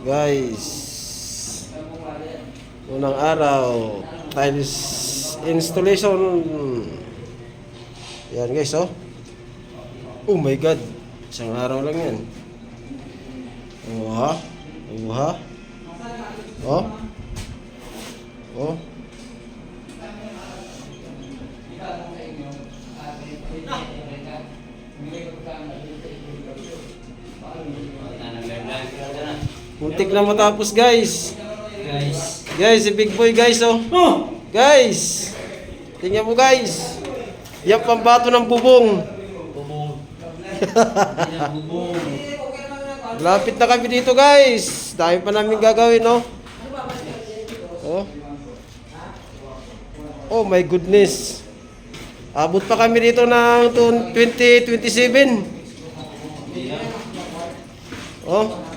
Guys, unang araw, tiles installation. Yan guys, oh. Oh my God, isang araw lang yan. Oh ha, oh ha, oh, oh. Muntik na matapos guys. Guys, si Big Boy guys, oh. Guys, tingnan mo guys. Yan pambato ng bubong. Lapit na kami dito guys. Dahil pa namin gagawin, no? Oh. Oh my goodness. Abot pa kami dito ng 2027. Oh.